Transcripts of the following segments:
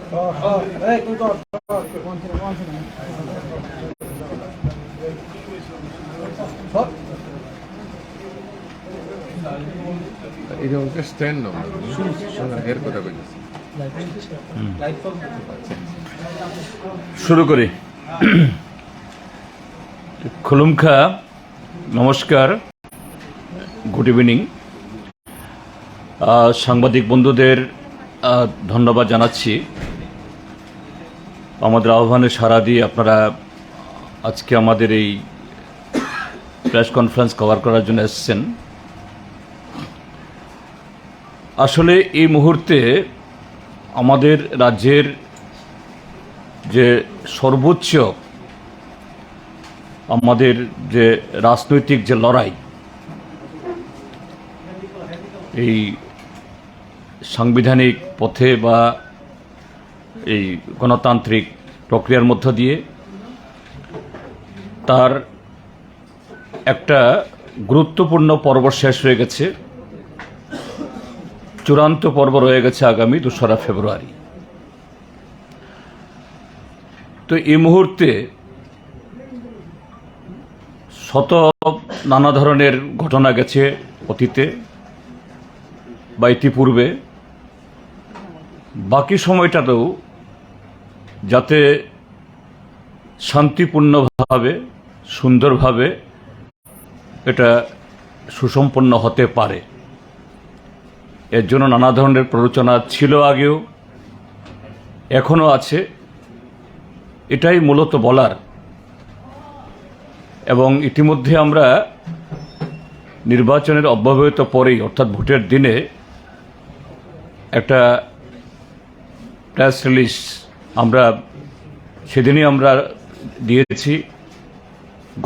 এটা স্ট্যান্ড এর কথা বলছি। শুরু করি। খুলুমখা, নমস্কার, গুড ইভিনিং। সাংবাদিক বন্ধুদের ধন্যবাদ জানাচ্ছি। আমাদের আহ্বানে সাড়া দিয়ে আপনারা আজকে আমাদের এই প্রেস কনফারেন্স কভার করার জন্য এসেছেন। আসলে এই মুহূর্তে আমাদের রাজ্যের যে সর্বোচ্চ আমাদের যে রাজনৈতিক যে লড়াই, এই সাংবিধানিক পথে বা এই গণতান্ত্রিক প্রক্রিয়ার মধ্য দিয়ে তার একটা গুরুত্বপূর্ণ পর্ব শেষ হয়ে গেছে। চূড়ান্ত পর্ব রয়ে গেছে আগামী 2রা ফেব্রুয়ারি। তো এই মুহূর্তে শত নানা ধরনের ঘটনা গেছে অতীতে বা ইতিপূর্বে। বাকি সময়টাতেও যাতে শান্তিপূর্ণভাবে সুন্দরভাবে এটা সুসম্পন্ন হতে পারে, এর জন্য নানা ধরনের প্ররোচনা ছিল আগেও, এখনও আছে। এটাই মূলত বলার। এবং ইতিমধ্যে আমরা নির্বাচনের অব্যবহিত পরেই, অর্থাৎ ভোটের দিনে, একটা প্রেস রিলিজ আমরা সেদিনই আমরা দিয়েছি।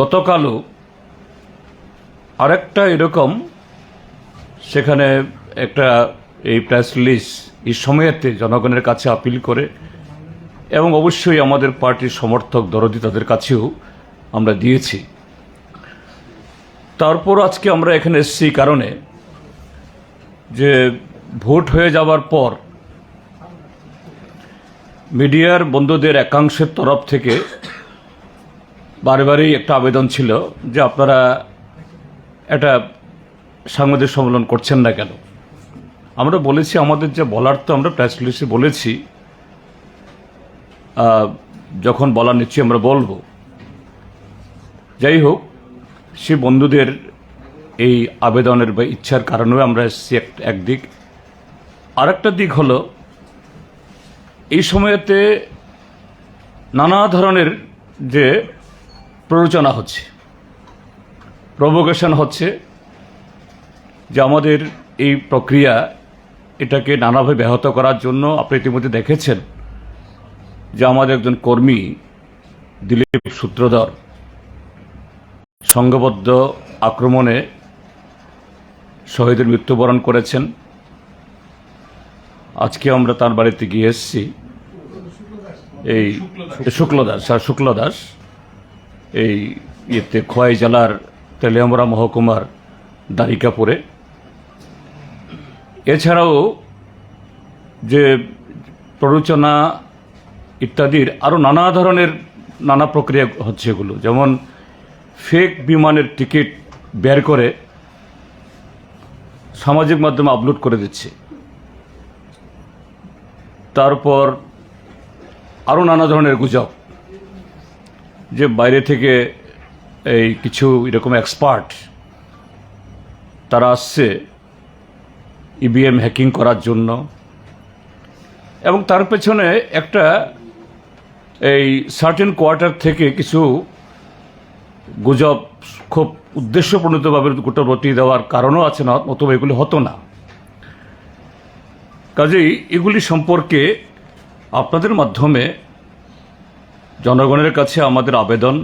গতকালও আরেকটা এরকম সেখানে একটা এই প্রেস রিলিজ এই সময়েতে জনগণের কাছে আপিল করে, এবং অবশ্যই আমাদের পার্টির সমর্থক দরদি তাদের কাছেও আমরা দিয়েছি। তারপর আজকে আমরা এখানে এসেছি কারণে যে ভোট হয়ে যাওয়ার পর মিডিয়ার বন্ধুদের একাংশের তরফ থেকে বারবারই একটা আবেদন ছিল যে আপনারা একটা সাংবাদিক সম্মেলন করছেন না কেন। আমরা বলেছি আমাদের যে বলার তো আমরা প্রেস রিলিজে বলেছি, যখন বলার নিশ্চয়ই আমরা বলবো। যাই হোক, সে বন্ধুদের এই আবেদনের বা ইচ্ছার কারণেও আমরা এসেছি একদিক। আরেকটা দিক হলো এই সময়তে নানা ধরনের যে প্ররোচনা হচ্ছে, প্রভোকেশন হচ্ছে, যে আমাদের এই প্রক্রিয়া এটাকে নানাভাবে ব্যাহত করার জন্য। আপনি ইতিমধ্যে দেখেছেন যে আমাদের একজন কর্মী দিলীপ সূত্রধর সংঘবদ্ধ আক্রমণে শহীদের মৃত্যুবরণ করেছেন। আজকে আমরা তার বাড়িতে গিয়ে এসেছি। এই শুক্লদাস এই ইয়েতে খোয়াই জেলার তেলিয়ামুড়া মহকুমার দ্বারিকাপুরে। এছাড়াও যে প্ররোচনা ইত্যাদির আরও নানা ধরনের নানা প্রক্রিয়া হচ্ছে এগুলো, যেমন ফেক বিমানের টিকিট বের করে সামাজিক মাধ্যমে আপলোড করে দিচ্ছে। তারপর আরও নানা ধরনের গুজব যে বাইরে থেকে এই কিছু এরকম এক্সপার্ট তারা আসছে ইভিএম হ্যাকিং করার জন্য, এবং তার পেছনে একটা এই সার্টেন কোয়ার্টার থেকে কিছু গুজব খুব উদ্দেশ্যপ্রণীতভাবে গোটা রটিয়ে দেওয়ার কারণও আছে না, অথবা এগুলি হতো না। কাজেই এগুলি সম্পর্কে আপনাদের মাধ্যমে জনগণের কাছে আমাদের আবেদন,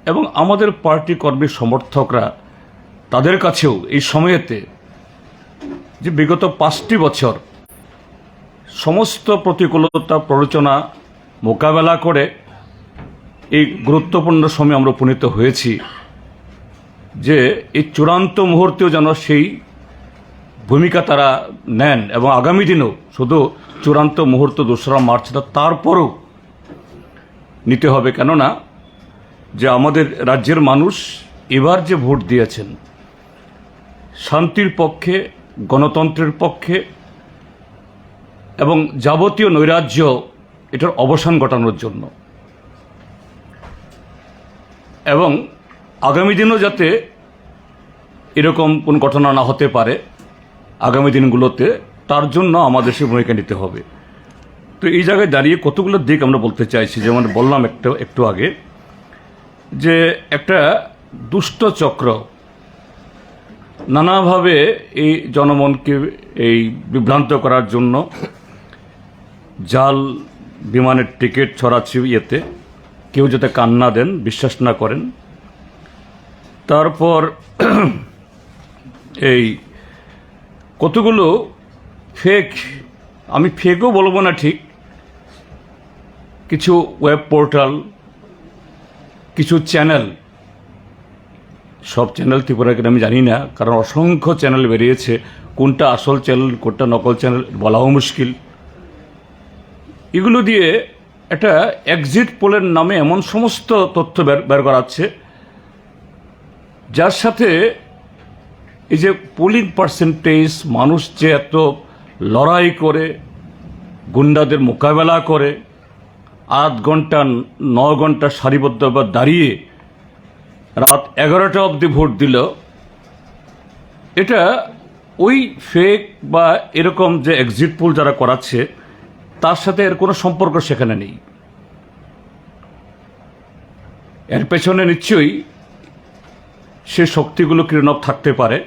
এবং আমাদের পার্টি কর্মী সমর্থকরা তাদের কাছেও এই সময়েতে যে বিগত 5টি বছর সমস্ত প্রতিকূলতা প্ররোচনা মোকাবেলা করে এই গুরুত্বপূর্ণ সময়ে আমরা উপনীত হয়েছি, যে এই চূড়ান্ত মুহূর্তেও যেন সেই ভূমিকা তারা নেন, এবং আগামী দিনেও শুধু চূড়ান্ত মুহূর্ত 2রা মার্চ, তারপরও নিতে হবে। কেননা যে আমাদের রাজ্যের মানুষ এবার যে ভোট দিয়েছেন শান্তির পক্ষে, গণতন্ত্রের পক্ষে এবং যাবতীয় নৈরাজ্য এটার অবসান ঘটানোর জন্য, এবং আগামী দিনও যাতে এরকম কোন ঘটনা না হতে পারে আগামী দিনগুলোতে, তার জন্য আমাদের সে ভূমিকা নিতে হবে। তো এই জায়গায় দাঁড়িয়ে কতগুলো দিক আমরা বলতে চাইছি। যেমন বললাম একটু আগে যে একটা দুষ্ট চক্র নানাভাবে এই জনমনকে এই বিভ্রান্ত করার জন্য জাল বিমানের টিকিট ছড়াচ্ছে, ইয়েতে কেউ যাতে কান না দেন, বিশ্বাস না করেন। তারপর এই কতগুলো ফেক, আমি ফেকও বলবো না ঠিক, কিছু ওয়েব পোর্টাল, কিছু চ্যানেল, সব চ্যানেল ত্রিপুরাকে আমি জানি না, কারণ অসংখ্য চ্যানেল বেরিয়েছে, কোনটা আসল চ্যানেল কোনটা নকল চ্যানেল বলাও মুশকিল। এগুলো দিয়ে একটা এক্সিট পোলের নামে এমন সমস্ত তথ্য বের করাচ্ছে যার সাথে এই যে পোলিং পার্সেন্টেজ, মানুষ যে এত লড়াই করে গুন্ডাদের মোকাবেলা করে 8 ঘন্টা 9 ঘন্টা সারিবদ্ধভাবে দাঁড়িয়ে রাত 11টা অবধি ভোট দিল, এটা ওই ফেক বা এরকম যে এক্সিট পোল যারা করাচ্ছে তার সাথে এর কোনো সম্পর্ক সেখানে নেই। এর পেছনে নিশ্চয়ই সে শক্তিগুলো কিরণব থাকতে পারে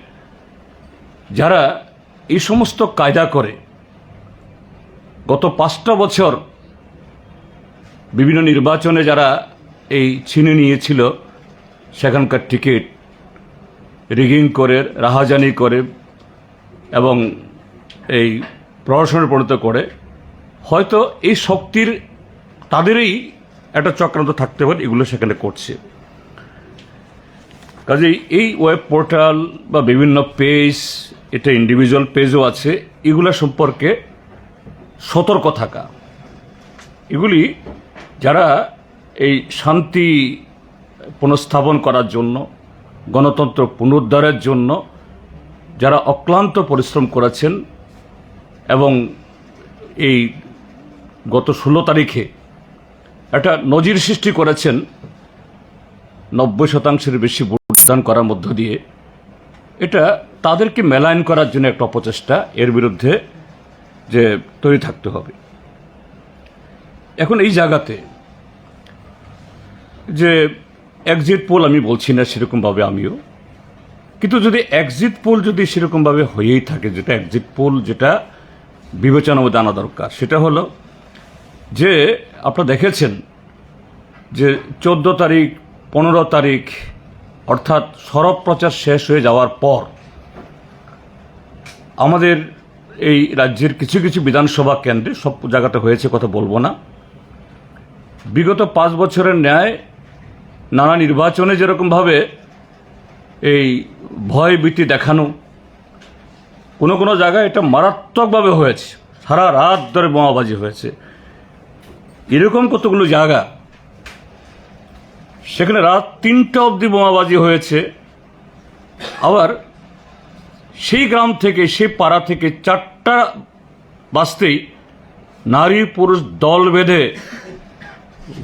যারা এই সমস্ত কায়দা করে গত 5টা বছর বিভিন্ন নির্বাচনে যারা এই ছিনে নিয়েছিল সেখানকার টিকিট রিগিং করে, রাহাজানি করে এবং এই প্রহসনের পরিণত করে, হয়তো এই শক্তির তাদেরই একটা চক্রান্ত থাকতে পারে, এগুলো সেখানে করছে। কাজেই এই ওয়েব পোর্টাল বা বিভিন্ন পেজ, এটা ইন্ডিভিজুয়াল পেজও আছে, এগুলো সম্পর্কে সতর্ক থাকা। এগুলি যারা এই শান্তি পুনঃস্থাপন করার জন্য, গণতন্ত্র পুনরুদ্ধারের জন্য যারা অক্লান্ত পরিশ্রম করেছেন এবং এই গত 16 তারিখে একটা নজির সৃষ্টি করেছেন 90% বেশি ভোটদান করার মধ্য দিয়ে, এটা তাদেরকে মেলায়ন করার জন্য একটা অপচেষ্টা, এর বিরুদ্ধে যে তৈরি থাকতে হবে। এখন এই জায়গাতে যে এক্সিট পোল আমি বলছি না সেরকমভাবে আমিও, কিন্তু যদি এক্সিট পোল যদি সেরকমভাবে হয়েই থাকে, যেটা এক্সিট পোল যেটা বিবেচনার মধ্যে আনা দরকার, সেটা হলো যে আপনারা দেখেছেন যে 14 তারিখ 15 তারিখ অর্থাৎ সরব প্রচার শেষ হয়ে যাওয়ার পর আমাদের এই রাজ্যের কিছু কিছু বিধানসভা কেন্দ্রে, সব জায়গাতে হয়েছে কথা বলবো না, বিগত 5 বছরের ন্যায় নানা নির্বাচনে যেরকমভাবে এই ভয় ভীতি দেখানো, কোনো কোনো জায়গায় এটা মারাত্মকভাবে হয়েছে, সারা রাত ধরে বোমাবাজি হয়েছে। এরকম কতগুলো জায়গা সেখানে রাত 3টা অবধি বোমাবাজি হয়েছে, আবার সেই গ্রাম থেকে, সেই পাড়া থেকে 4টা বাজতেই নারী পুরুষ দল বেঁধে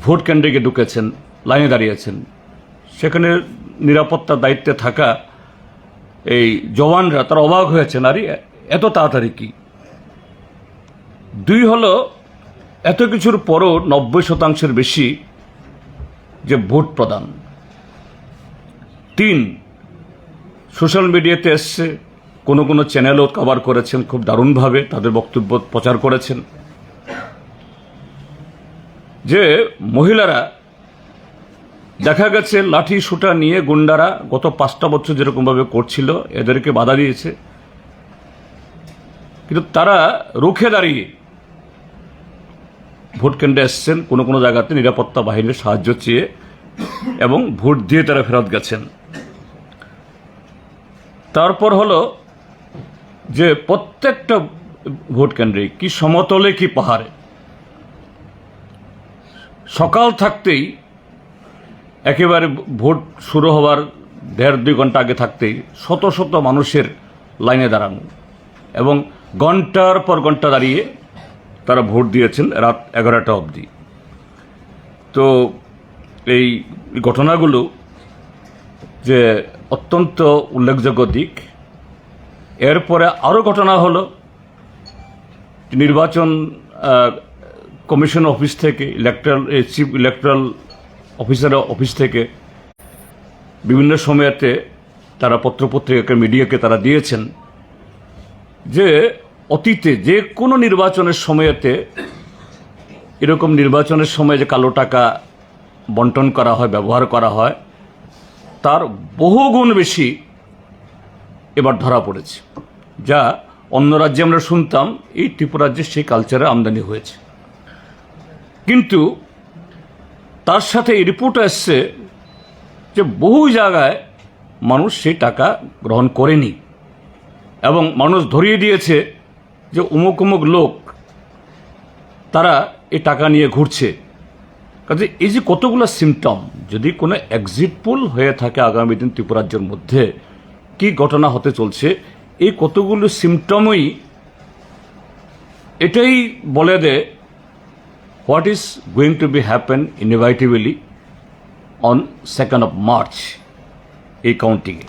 ভোট কেন্দ্রে গিয়ে ঢুকেছেন, লাইনে দাঁড়িয়েছেন। সেখানে নিরাপত্তার দায়িত্বে থাকা এই জওয়ানরা তারা অবাক হয়েছেন, আরে এত তাড়াতাড়ি কি। 2 হলো এত কিছুর পরও 90% বেশি যে ভোট প্রদান। 3 সোশ্যাল মিডিয়াতে এসছে, কোনো কোনো চ্যানেলও কভার করেছেন, খুব দারুণভাবে তাদের বক্তব্য প্রচার করেছেন যে মহিলারা দেখা গেছে লাঠি সুটা নিয়ে গুন্ডারা গত 5টা বছর যেরকমভাবে করছিল এদেরকে বাধা দিয়েছে, কিন্তু তারা রুখে দাঁড়িয়ে ভোট কেন্দ্রে এসছেন, কোনো কোনো জায়গাতে নিরাপত্তা বাহিনীর সাহায্য চেয়ে, এবং ভোট দিয়ে তারা ফেরত গেছেন। তারপর হলো যে প্রত্যেকটা ভোট কেন্দ্রে, কি সমতলে কি পাহাড়ে। সকাল থাকতেই একেবারে ভোট শুরু হওয়ার 1.5-2 ঘন্টা আগে থাকতেই শত শত মানুষের লাইনে দাঁড়ানো এবং ঘন্টার পর ঘন্টা দাঁড়িয়ে তারা ভোট দিয়েছেন রাত 11টা অবধি। তো এই ঘটনাগুলো যে অত্যন্ত উল্লেখযোগ্য দিক। এরপরে আরও ঘটনা হলো নির্বাচন কমিশন অফিস থেকে চিফ ইলেকট্রাল অফিসারের অফিস থেকে বিভিন্ন সময়েতে তারা পত্রপত্রিকা মিডিয়াকে তারা দিয়েছেন যে অতীতে যে কোনো নির্বাচনের সময়েতে এরকম নির্বাচনের সময় যে কালো টাকা বন্টন করা হয়, ব্যবহার করা হয়, তার বহুগুণ বেশি এবার ধরা পড়েছে। যা অন্য রাজ্যে আমরা শুনতাম, এই ত্রিপুরা রাজ্যে সেই কালচারে আমদানি হয়েছে। কিন্তু তার সাথে এই রিপোর্ট আসছে যে বহু জায়গায় মানুষ সেই টাকা গ্রহণ করেনি এবং মানুষ ধরিয়ে দিয়েছে যে অমুক অমুক লোক তারা এই টাকা নিয়ে ঘুরছে। কাজে এই যে কতগুলো সিমটম, যদি কোনো এক্সিট পোল হয়ে থাকে আগামী দিন ত্রিপুরা রাজ্যের মধ্যে কি ঘটনা হতে চলছে, এই কতগুলো সিমটমই এটাই বলে দেয় what is going to B happen inevitably on 2nd of March এই কাউন্টিংয়ে।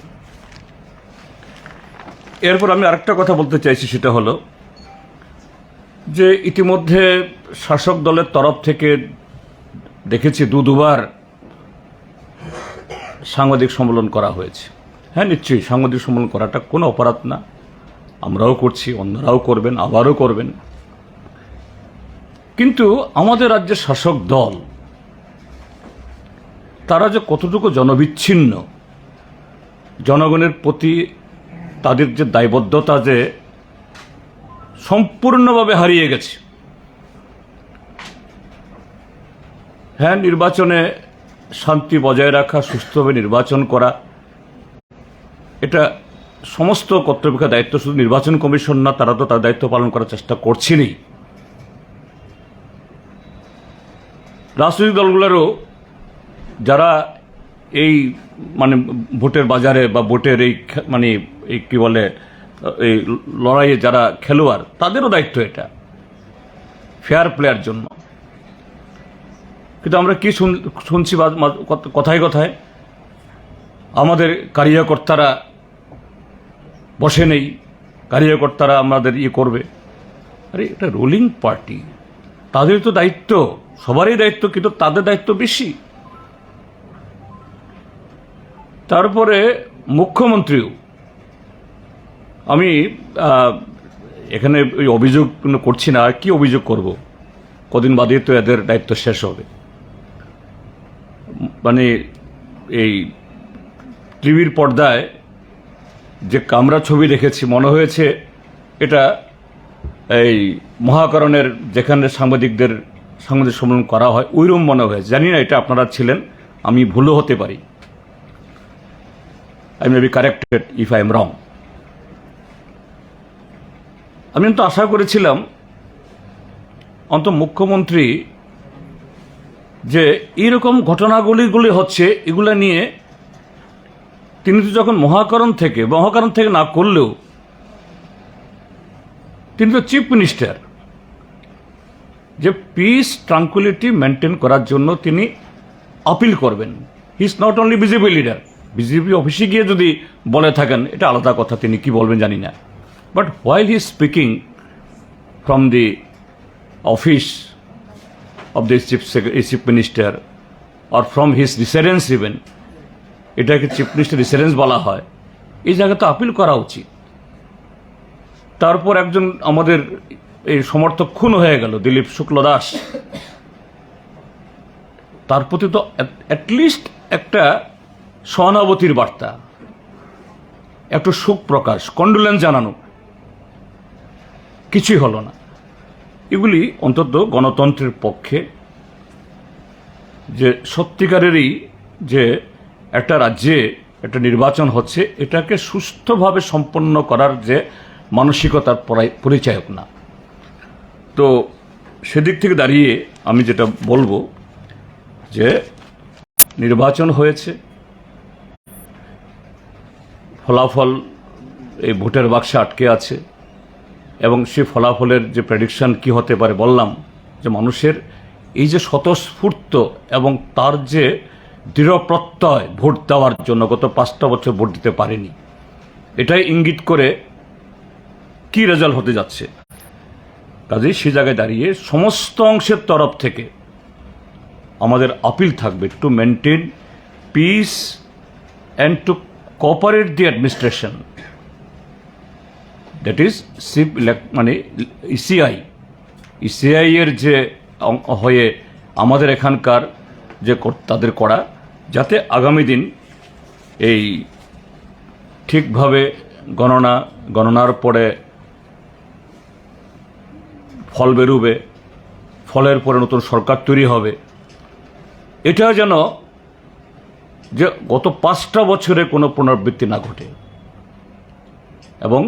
এরপর আমি আরেকটা কথা বলতে চাইছি, সেটা হলো যে ইতিমধ্যে শাসক দলের তরফ থেকে দেখেছি দুবার সাংবাদিক সম্মেলন করা হয়েছে। হ্যাঁ, নিশ্চয়ই সাংবাদিক সম্মেলন করাটা কোনো অপরাধ না, আমরাও করছি, অন্যরাও করবেন, আবারও করবেন। কিন্তু আমাদের রাজ্যের শাসক দল তারা যে কতটুকু জনবিচ্ছিন্ন, জনগণের প্রতি তাদের যে দায়বদ্ধতা যে সম্পূর্ণভাবে হারিয়ে গেছে। হ্যাঁ, নির্বাচনে শান্তি বজায় রাখা, সুস্থভাবে নির্বাচন করা, এটা সমস্ত কর্তৃপক্ষের দায়িত্ব, শুধু নির্বাচন কমিশন না, তারা তো তার দায়িত্ব পালন করার চেষ্টা করছেনই। রাজনৈতিক দলগুলোরও যারা এই ভোটের বাজারে বা ভোটের এই এই কি বলে এই লড়াইয়ে যারা খেলোয়াড়, তাদেরও দায়িত্ব এটা ফেয়ার প্লেয়ার জন্য। কিন্তু আমরা কি শুনছি কথায় কথায় আমাদের কার্যকর্তারা বসে নেই, কার্যকর্তারা আমাদের করবে। আরে এটা রুলিং পার্টি, তাদের তো দায়িত্ব, সবারই দায়িত্ব, কিন্তু তাদের দায়িত্ব বেশি। তারপরে মুখ্যমন্ত্রীও, আমি এখানে ওই অভিযোগ করছি না, আর কি অভিযোগ করব, কদিন বাদে তো এদের দায়িত্ব শেষ হবে। এই টিভির পর্দায় যে কামরা ছবি দেখেছি, মনে হয়েছে এটা এই মহাকরণের যেখানে সাংবাদিক সম্মেলন করা হয় ওইরকম মনে হয়েছে। জানি না এটা আপনারা ছিলেন, আমি ভুলও হতে পারি। I may be corrected if I am wrong. আমি তো আশা করেছিলাম অন্তত মুখ্যমন্ত্রী যে এইরকম ঘটনাগুলি হচ্ছে, এগুলা নিয়ে তিনি তো যখন মহাকরণ থেকে না করলেও তিনি তো চিফ মিনিস্টার, যে পিস ট্রাঙ্কুইলিটি মেনটেন করার জন্য তিনি আপিল করবেন। He is not only BJP leader, BJP অফিসে গিয়ে যদি বলে থাকেন এটা আলাদা কথা, তিনি কি বলবেন জানি না। But while he speaking from the office of the chief minister or from his residence, even এটাকে চিফ মিনিস্টার রিসিডেন্স বলা হয়, এই জায়গায় তো আপিল করা উচিত। তারপর একজন আমাদের এই সমর্থক খুন হয়ে গেল, দিলীপ শুক্ল দাস, তার প্রতি তো অ্যাটলিস্ট একটা সহানুভূতির বার্তা, একটু শোক প্রকাশ, কন্ডোলেন্স জানানো, কিছুই হলো না। এগুলি অন্তত গণতন্ত্রের পক্ষে, যে সত্যিকারেরই যে একটা রাজ্যে একটা নির্বাচন হচ্ছে, এটাকে সুষ্ঠুভাবে সম্পন্ন করার যে মানসিকতার পরিচায়ক না। তো সেদিক থেকে দাঁড়িয়ে আমি যেটা বলবো যে নির্বাচন হয়েছে, ফলাফল এই ভোটের বাক্সে আটকে আছে, এবং সেই ফলাফলের যে প্রেডিকশন কি হতে পারে বললাম, যে মানুষের এই যে স্বতঃস্ফূর্ত এবং তার যে দৃঢ় প্রত্যয় ভোট দেওয়ার জন্য গত 5টা বছর ভোট দিতে পারেনি, এটাই ইঙ্গিত করে কি রেজাল্ট হতে যাচ্ছে। কাজেই সে জায়গায় দাঁড়িয়ে সমস্ত অংশের তরফ থেকে আমাদের আপিল থাকবে to maintain piece and two cooperate the administration, that is মানে ইসিআই এর যে হয়ে আমাদের এখানকার যে তাদের করা, যাতে আগামী দিন এই ঠিকভাবে গণনার পরে ফল বেরোবে, ফলের পরে নতুন সরকার তৈরি হবে, এটা যেন যে গত 5টা বছরে কোনো পুনরাবৃত্তি না ঘটে, এবং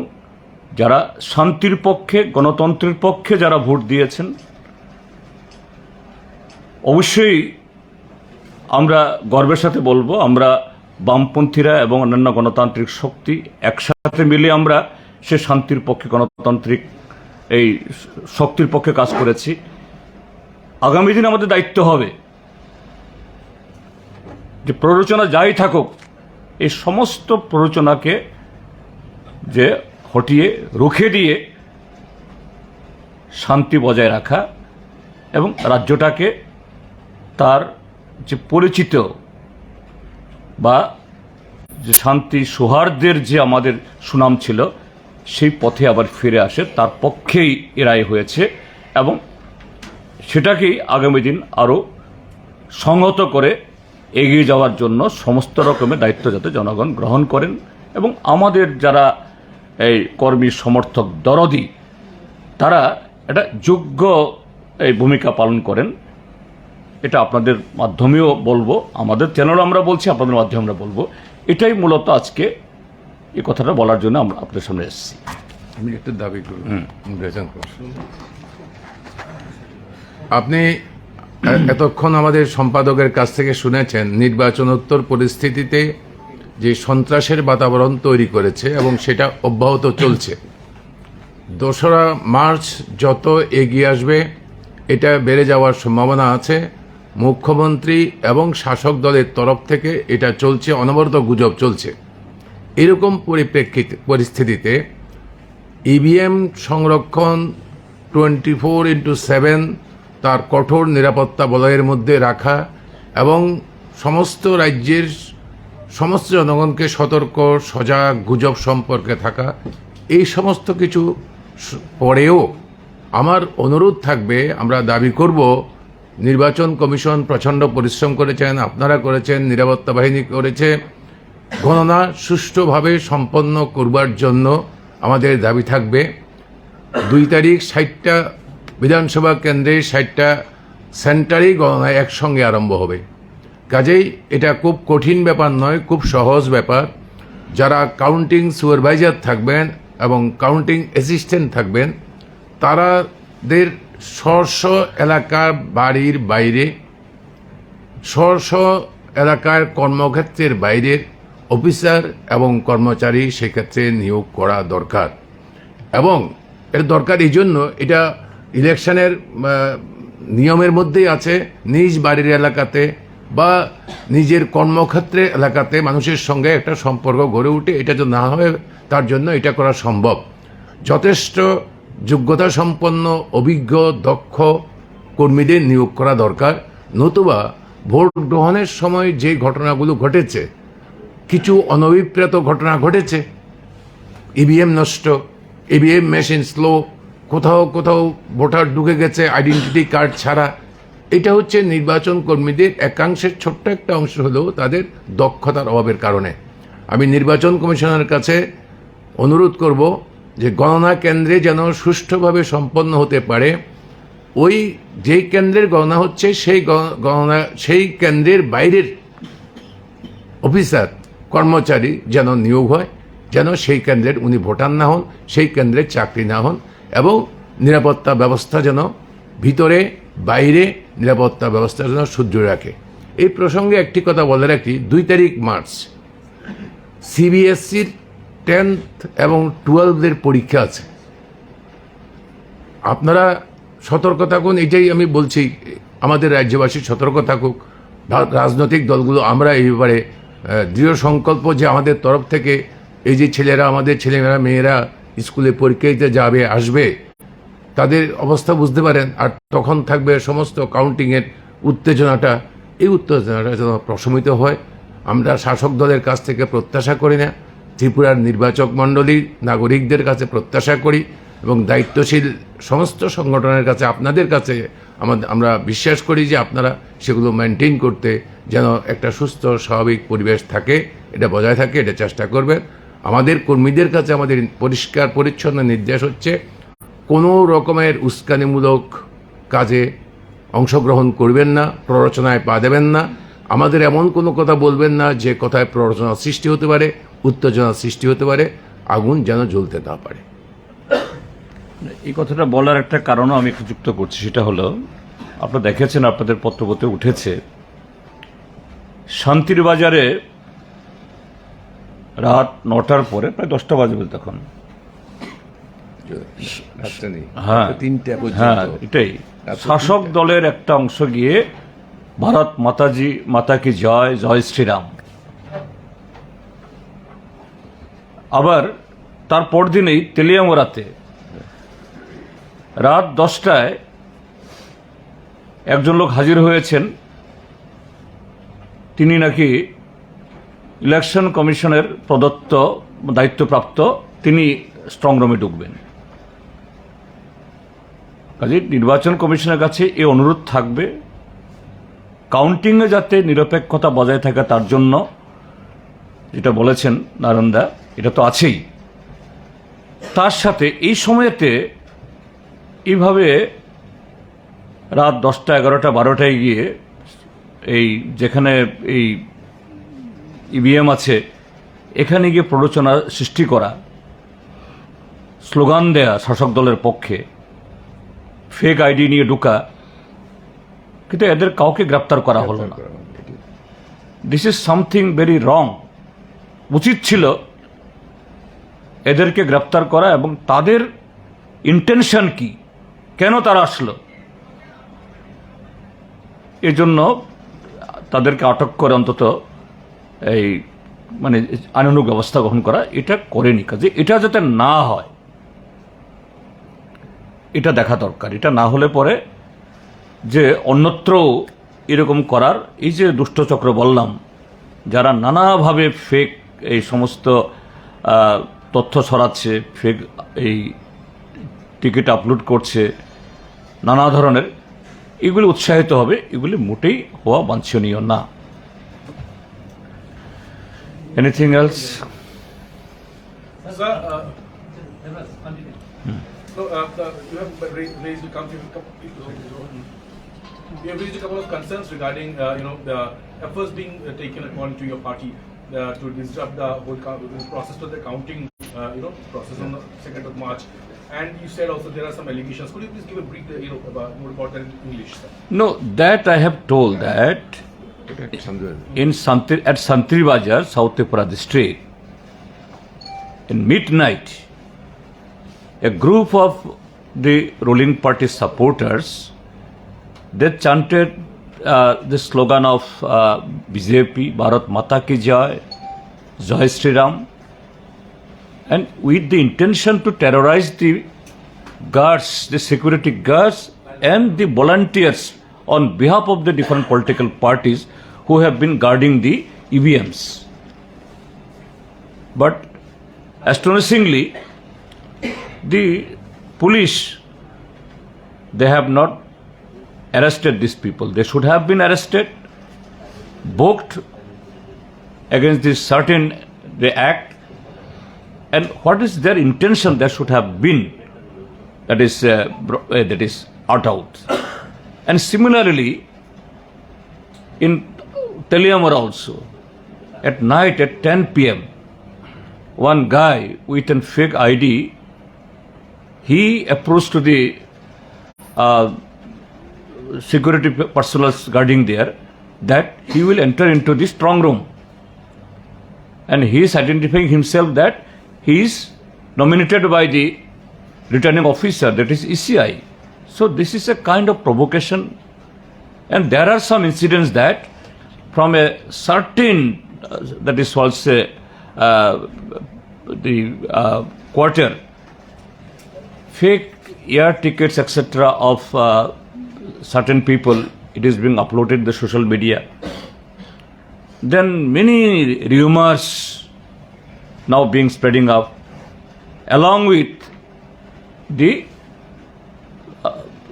যারা শান্তির পক্ষে, গণতন্ত্রের পক্ষে যারা ভোট দিয়েছেন, অবশ্যই আমরা গর্বের সাথে বলবো, আমরা বামপন্থীরা এবং অন্যান্য গণতান্ত্রিক শক্তি একসাথে মিলে আমরা সে শান্তির পক্ষে, গণতান্ত্রিক এই শক্তির পক্ষে কাজ করেছি। আগামী দিন আমাদের দায়িত্ব হবে যে প্ররোচনা যাই থাকুক, এই সমস্ত প্ররোচনাকে যে হটিয়ে রুখে দিয়ে শান্তি বজায় রাখা, এবং রাজ্যটাকে তার যে পরিচিত বা যে শান্তি সৌহার্দ্যের যে আমাদের সুনাম ছিল, সেই পথে আবার ফিরে আসে, তার পক্ষেই এরাই হয়েছে, এবং সেটাকেই আগামী দিন আরও সংহত করে এগিয়ে যাওয়ার জন্য সমস্ত রকমের দায়িত্ব যাতে জনগণ গ্রহণ করেন, এবং আমাদের যারা এই কর্মী সমর্থক দরদি, তারা এটা যোগ্য এই ভূমিকা পালন করেন। এটা আপনাদের মাধ্যমেও বলবো, আমাদের চ্যানেলও আমরা বলছি, আপনাদের মাধ্যমে আমরা বলবো। এটাই মূলত আজকে এই কথাটা বলার জন্য আমরা আপনাদের সামনে এসেছি। আমি একটা দাবি করব, আপনি এতক্ষণ আমাদের সম্পাদকের কাছ থেকে শুনেছেন নির্বাচনোত্তর পরিস্থিতিতে যে সন্ত্রাসের বাতাবরণ তৈরি করেছে এবং সেটা অব্যাহত চলছে। 2রা মার্চ যত এগিয়ে আসবে এটা বেড়ে যাওয়ার সম্ভাবনা আছে। মুখ্যমন্ত্রী এবং শাসক দলের তরফ থেকে এটা চলছে, অনবরত গুজব চলছে। এরকম পরিস্থিতিতে ইভিএম সংরক্ষণ 24/7 তার কঠোর নিরাপত্তা বলয়ের মধ্যে রাখা এবং সমস্ত রাজ্যের সমস্ত জনগণকে সতর্ক, সজাগ, গুজব সম্পর্কে থাকা, এই সমস্ত কিছু পরেও আমার অনুরোধ থাকবে, আমরা দাবি করব, নির্বাচন কমিশন প্রচণ্ড পরিশ্রম করেছেন, আপনারা করেছেন, নিরাপত্তা বাহিনী করেছে, গণনা সুষ্ঠুভাবে সম্পন্ন করবার জন্য আমাদের দাবি থাকবে 2 তারিখ 60টা বিধানসভা কেন্দ্রে 60টা সেন্টারেই গণনা একসঙ্গে আরম্ভ হবে। কাজেই এটা খুব কঠিন ব্যাপার নয়, খুব সহজ ব্যাপার। যারা কাউন্টিং সুপারভাইজার থাকবেন এবং কাউন্টিং অ্যাসিস্ট্যান্ট থাকবেন, তারাদের স্ব এলাকার বাড়ির বাইরে, স্ব এলাকার কর্মক্ষেত্রের বাইরের অফিসার এবং কর্মচারী সেক্ষেত্রে নিয়োগ করা দরকার। এবং এর দরকার এই জন্য, এটা ইলেকশনের নিয়মের মধ্যেই আছে, নিজ বাড়ির এলাকাতে বা নিজের কর্মক্ষেত্রে এলাকাতে মানুষের সঙ্গে একটা সম্পর্ক গড়ে উঠে, এটা যদি না হয় তার জন্য এটা করা সম্ভব। যথেষ্ট যোগ্যতা সম্পন্ন, অভিজ্ঞ, দক্ষ কর্মীদের নিয়োগ করা দরকার। নতুবা ভোট গ্রহণের সময় যে ঘটনাগুলো ঘটেছে, কিছু অনভিপ্রেত ঘটনা ঘটেছে, ইভিএম নষ্ট, ইভিএম মেশিন স্লো, কোথাও কোথাও ভোটার ঢুকে গেছে আইডেন্টিটি কার্ড ছাড়া। এটা হচ্ছে নির্বাচন কর্মীদের একাংশের ছোট্ট একটা অংশ হলেও তাদের দক্ষতার অভাবের কারণে। আমি নির্বাচন কমিশনের কাছে অনুরোধ করব যে গণনা কেন্দ্রে যেন সুষ্ঠুভাবে সম্পন্ন হতে পারে। ওই যেই কেন্দ্রের গণনা হচ্ছে সেই কেন্দ্রের বাইরের অফিসার, কর্মচারী যেন নিয়োগ হয়, যেন সেই কেন্দ্রের উনি ভোটার না হন, সেই কেন্দ্রের চাকরি না হন, এবং নিরাপত্তা ব্যবস্থা যেন ভিতরে বাইরে নিরাপত্তা ব্যবস্থা যেন সুদৃঢ় রাখে। এই প্রসঙ্গে একটি কথা বলে রাখি, 2 তারিখ মার্চ সিবিএসসির 10th এবং 12th পরীক্ষা আছে। আপনারা সতর্ক থাকুন, এটাই আমি বলছি, আমাদের রাজ্যবাসী সতর্ক থাকুক। রাজনৈতিক দলগুলো আমরা এই ব্যাপারে দৃঢ় সংকল্প যে আমাদের তরফ থেকে এই যে ছেলেরা, আমাদের ছেলেমেয়েরা মেয়েরা স্কুলে পরীক্ষা দিতে যাবে আসবে, তাদের অবস্থা বুঝতে পারেন। আর তখন থাকবে সমস্ত কাউন্টিংয়ের উত্তেজনাটা, এই উত্তেজনাটা যেন প্রশমিত হয়। আমরা শাসক দলের কাছ থেকে প্রত্যাশা করি না, ত্রিপুরার নির্বাচক মণ্ডলী নাগরিকদের কাছে প্রত্যাশা করি, এবং দায়িত্বশীল সমস্ত সংগঠনের কাছে, আপনাদের কাছে আমরা বিশ্বাস করি যে আপনারা সেগুলো মেনটেন করতে যেন একটা সুস্থ স্বাভাবিক পরিবেশ থাকে, এটা বজায় থাকে, এটা চেষ্টা করবেন। আমাদের কর্মীদের কাছে আমাদের পরিষ্কার পরিচ্ছন্ন নির্দেশ হচ্ছে, কোনো রকমের উস্কানিমূলক কাজে অংশগ্রহণ করবেন না, প্ররোচনায় পা দেবেন না, আমাদের এমন কোনো কথা বলবেন না যে কথায় প্ররোচনা সৃষ্টি হতে পারে, উত্তেজনা সৃষ্টি হতে পারে, আগুন যেন জ্বলতে না পারে। এই কথাটা বলার একটা কারণও আমি একটু যুক্ত করছি, সেটা হলো আপনারা দেখেছেন, আপনাদের পত্রপত্রে উঠেছে, শান্তির বাজারে রাত 9টার পরে প্রায় 10টা বাজে তখন, হ্যাঁ এটাই শাসক দলের একটা অংশ গিয়ে ভারত মাতা কি জয়, জয় শ্রীরাম, আবার তার পরদিনেই তেলিয়ামোড়াতে রাত 10টায় একজন লোক হাজির হয়েছেন, তিনি নাকি ইলেকশন কমিশনের প্রদত্ত দায়িত্বপ্রাপ্ত, তিনি স্ট্রং রুমে ঢুকবেন। কাজে নির্বাচন কমিশনের কাছে এই অনুরোধ থাকবে, কাউন্টিংয়ে যাতে নিরপেক্ষতা বজায় থাকে তার জন্য, যেটা বলেছেন নারায়ণদা, এটা তো আছেই, তার সাথে এই সময়তে এইভাবে রাত 10টা 11টা 12টায় গিয়ে এই যেখানে এই ইভিএম আছে এখানে গিয়ে প্ররোচনা সৃষ্টি করা, স্লোগান দেয়া শাসক দলের পক্ষে, ফেক আইডি নিয়ে ঢুকা, কিন্তু এদের কাউকে গ্রেপ্তার করা হলো না। This is something very wrong. উচিত ছিল এদেরকে গ্রেপ্তার করা, এবং তাদের ইন্টেনশন কি, কেন তারা আসলো, এজন্য তাদেরকে আটক করে অন্তত এই মানে আইনানুগ ব্যবস্থা গ্রহণ করা, এটা করেনি। কাজে এটা যাতে না হয় এটা দেখা দরকার। এটা না হলে পরে যে অন্যত্র এরকম করার, এই যে দুষ্টচক্র বললাম, যারা নানাভাবে ফেক এই সমস্ত তথ্য ছড়াচ্ছে, ফেক এই টিকিট আপলোড করছে, নানা ধরনের, এগুলি উৎসাহিত হবে, এগুলি মোটেই হওয়া বাঞ্ছনীয় না। Anything else? Sir, so you have raised a couple of concerns regarding the efforts being taken according to your party to disrupt the whole process to the counting process on the 2nd of March. And you said also there are some allegations. Could you please give a brief about that in English, sir? No, that I have told that in at Santri Bajar, South Tripura district, in midnight, a group of the ruling party supporters, they chanted the slogan of BJP, Bharat Mata Ki Jai, Jai Shri Ram, and with the intention to terrorize the guards, the security guards and the volunteers on behalf of the different political parties who have been guarding the EVMs. But astonishingly, the police, they have not arrested these people. They should have been arrested, booked against this certain the act, and what is their intention that should have been, that is out. And similarly, in Teliamar also, at night at 10 p.m., one guy with a fake ID, he approached to the security personnel guarding there that he will enter into the strong room. And he is identifying himself that he is nominated by the returning officer, that is ECI. So this is a kind of provocation. And there are some incidents that from a certain, that is also the quarter, fake air tickets, etc. of certain people, it is being uploaded in the social media. Then many rumors now being spreading up, along with the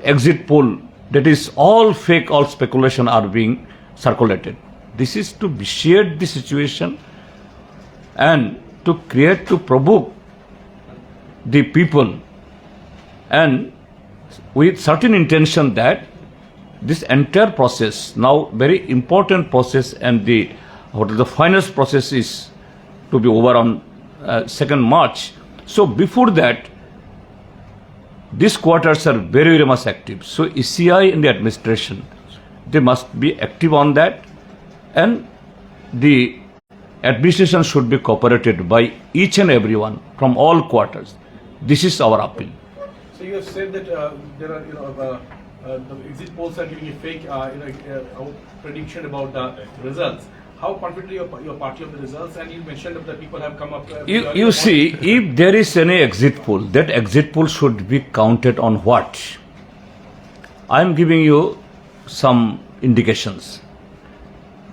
exit poll, that is all fake, all speculation are being circulated. This is to vitiate the situation and to create, to provoke the people, and with certain intention that this entire process, now very important process, and the finance process is to be over on 2nd March. So before that, these quarters are very, very much active. So ECI and the administration, they must be active on that, and the administration should be cooperated by each and everyone from all quarters. This is our appeal. So you have said that there are, the exit polls are giving a fake, prediction about the results. How confident your party of the results? And you mentioned that people have come up. You see, if there is any exit poll, that exit poll should be counted on what? I am giving you some indications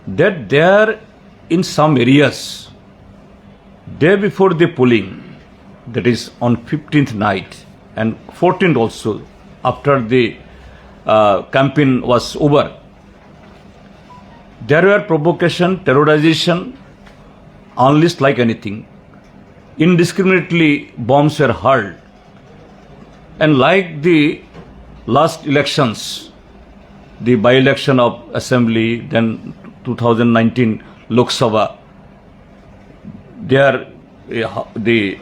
that there in some areas, day before the polling, that is on 15th night and 14th also, after the campaign was over, there were provocation, terrorization, unleashed like anything. Indiscriminately bombs were hurled. And like the last elections, the by-election of Assembly, then 2019 Lok Sabha, there the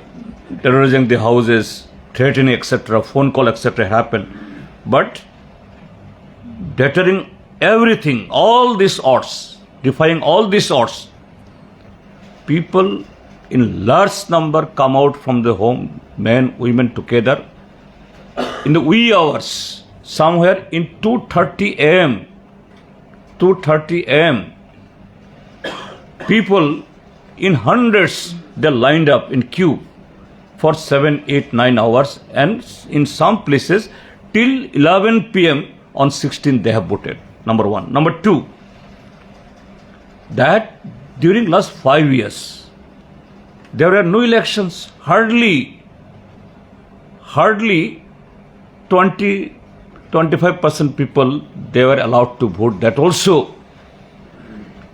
terrorizing the houses, threatening, etc., phone call, etc. happened. But deterring everything, all these odds, defying all these odds, people in large number come out from the home, men, women together, in the wee hours, somewhere in 2:30 a.m., 2:30 a.m., people in hundreds, they lined up in queue for 7, 8, 9 hours, and in some places till 11 p.m. on 16th they have voted. Number one. Number two, that during last 5 years, there were no elections, hardly 20-25% people, they were allowed to vote. That also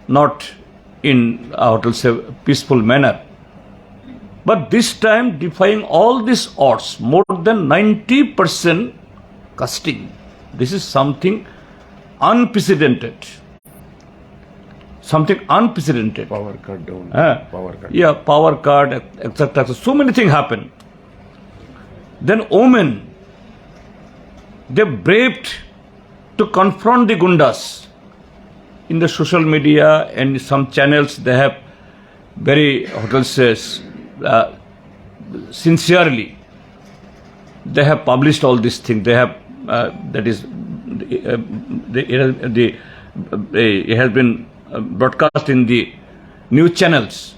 not in, how to say, peaceful manner. But this time, defying all these odds, more than 90% casting. This is something unprecedented. Something unprecedented. Power cut down. Power cut. Yeah, power cut, etc. So many things happen. Then women, they braved to confront the gundas. In the social media and some channels, they have very, how to say, sincerely, they have published all these things. They have, that is, it has been broadcast in the news channels.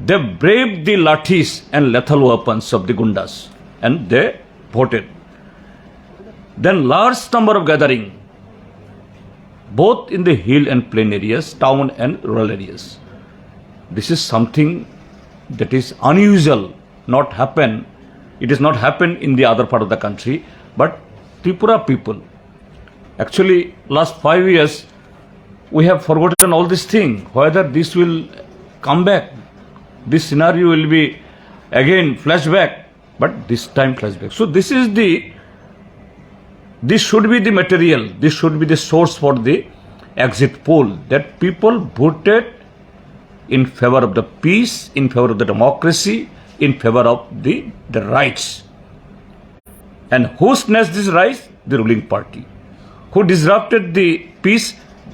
They braved the lathis and lethal weapons of the gundas, and they voted. Then large number of gathering, both in the hill and plain areas, town and rural areas. This is something that is unusual, not happen. It is not happen in the other part of the country, but Tripura people. Actually, last 5 years, we have forgotten all this thing. Whether this will come back, this scenario will be again flashback, but this time flashback. So this should be the material, this should be the source for the exit poll, that people voted in favor of the peace, in favor of the democracy, in favor of the rights. And who snatched these rights? The ruling party. Who disrupted the peace?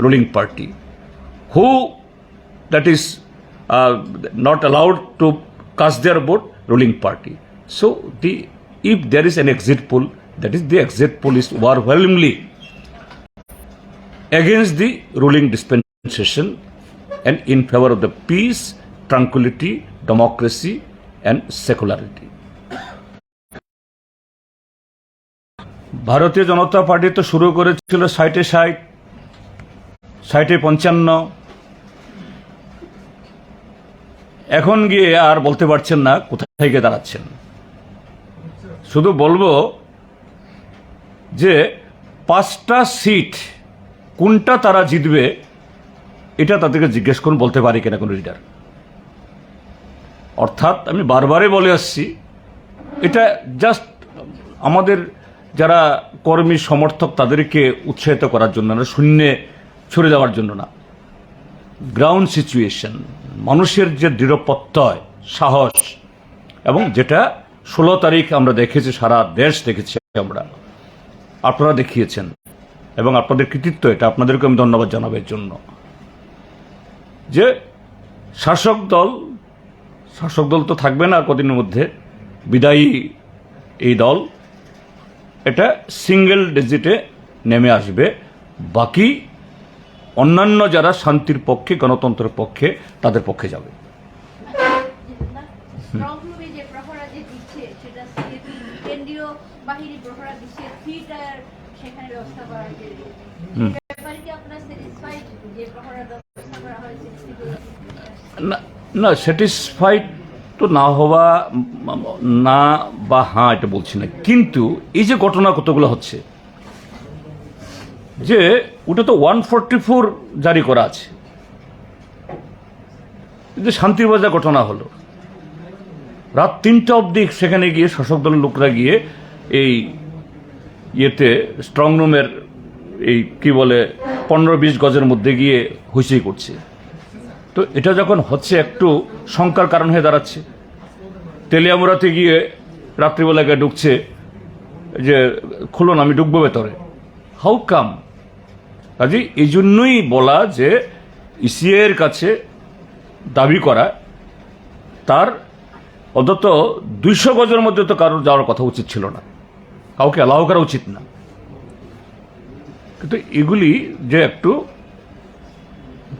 Ruling party. Who, that is, not allowed to cast their vote? Ruling party. So if there is an exit poll, that is, the exit poll is overwhelmingly against the ruling dispensation and in favor of the peace, tranquility, democracy and secularity. ভারতীয় জনতা party তো শুরু করেছিল 60-60, 60-55, এখন গিয়ে আর বলতে পারছেন না কোথায় গিয়ে দাঁড়াচ্ছেন। শুধু বলবো যে 5টা সিট কোনটা তারা জিতবে এটা তাদেরকে জিজ্ঞেস করুন, বলতে পারি কিনা কোনো লিডার। অর্থাৎ আমি বারবারই বলে আসছি, এটা জাস্ট আমাদের যারা কর্মী সমর্থক তাদেরকে উৎসাহিত করার জন্য না, শূন্যে ছড়ে যাওয়ার জন্য না। গ্রাউন্ড সিচুয়েশন, মানুষের যে দৃঢ় প্রত্যয়, সাহস, এবং যেটা 16 তারিখ আমরা দেখেছি, সারা দেশ দেখেছি, আমরা আপনারা দেখিয়েছেন, এবং আপনাদের কৃতিত্ব, এটা আপনাদেরকে আমি ধন্যবাদ জানাবো এর জন্য, যে শাসক দল তো থাকবে না কদিনের মধ্যে, বিদায়ী এই দল এটা সিঙ্গেল ডিজিটে নেমে আসবে। বাকি অন্যান্য যারা শান্তির পক্ষে, গণতন্ত্রের পক্ষে, তাদের পক্ষে যাবে। না, স্যাটিসফাইড তো না হওয়া, না বা হ্যাঁ এটা বলছি না, কিন্তু এই যে ঘটনা কতগুলো হচ্ছে, যে ওটা তো 144 জারি করা আছে, যে শান্তির বাজার ঘটনা হলো, রাত 3টা অবধি সেখানে গিয়ে শাসক দলের লোকরা গিয়ে এই ইয়েতে স্ট্রং রুমের এই কি বলে 15-20 গজের মধ্যে গিয়ে হুইসি করছে। তো এটা যখন হচ্ছে একটু শঙ্কার কারণ হয়ে দাঁড়াচ্ছে। তেলিয়ামুড়াতে গিয়ে রাত্রিবেলাকে ঢুকছে যে খুলুন আমি ঢুকবো ভেতরে, হাউ কাম? কাজে এই জন্যই বলা যে ইসিএর কাছে দাবি করা, তার অন্তত 200 গজের মধ্যে তো কারোর যাওয়ার কথা উচিত ছিল না, কাউকে অ্যালাউ করা উচিত না। কিন্তু এগুলি যে একটু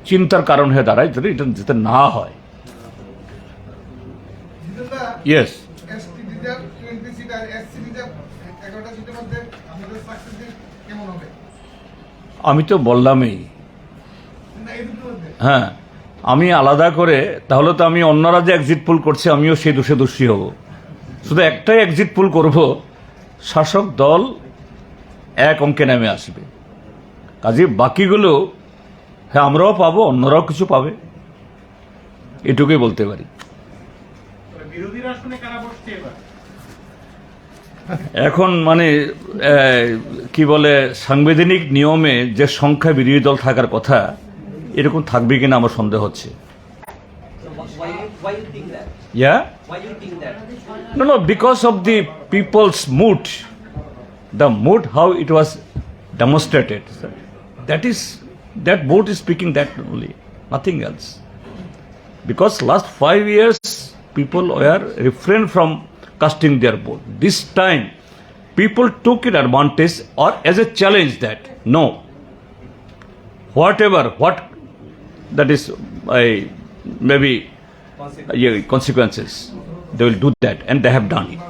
চিন্তার কারণ হয়ে দাঁড়ায় যদি এটা যাতে না হয়। ইয়েস, আমি তো বললামই, হ্যাঁ, আমি আলাদা করে, তাহলে তো আমি অন্যরা যে এক্সিট পোল করছে আমিও সেই দোষে দোষী হব। শুধু একটাই এক্সিট পোল করব, শাসক দল এক অঙ্কে নেমে আসবে, কাজে বাকিগুলো হ্যাঁ আমরাও পাবো, অন্যরাও কিছু পাবে, এটুকুই বলতে পারি। এখন মানে কি বলে, সাংবিধানিক নিয়মে যে সংখ্যা বিরোধী দল থাকার কথা, এরকম থাকবে কিনা আমার সন্দেহ হচ্ছে। Yeah? No, because of the people's mood, the mood how it was demonstrated. That vote is speaking that only, nothing else. Because last 5 years people were refrained from casting their vote. This time people took it advantage or as a challenge that no, what that is maybe consequences, they will do that, and they have done it.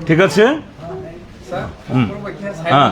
ঠিক আছে, sir, হ্যাঁ।